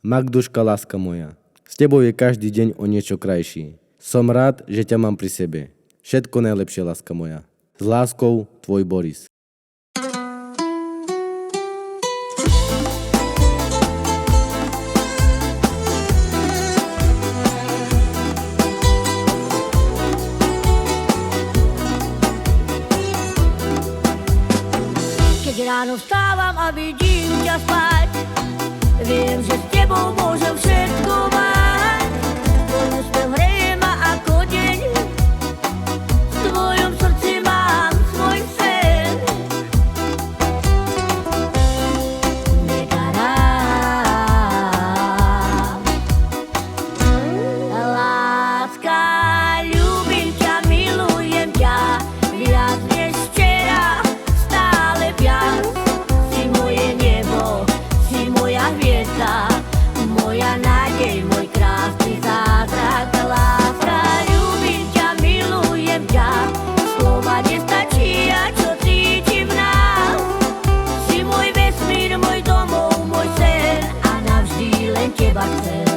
Magduška, láska moja, s tebou je každý deň o niečo krajší. Som rád, že ťa mám pri sebe. Všetko najlepšie, láska moja. S láskou, tvoj Boris. Keď ráno vstávam a vidím ťa spať, viem, že s tebou môžem všetko mať. Tvoj úsmev hreje ma ako deň, v tvojom srdci mám svoj sen. Mega rád. Láska, ľúbim ťa, milujem ťa, viac než včera, stále viac. Si moje nebo, si moja hviezda, moja nádej, môj krásny zázrak. Láska, ľúbim ťa, milujem ťa, slova nestačí, a čo cítim v nás. Si môj vesmír, môj domov, môj sen, a navždy len teba chcem.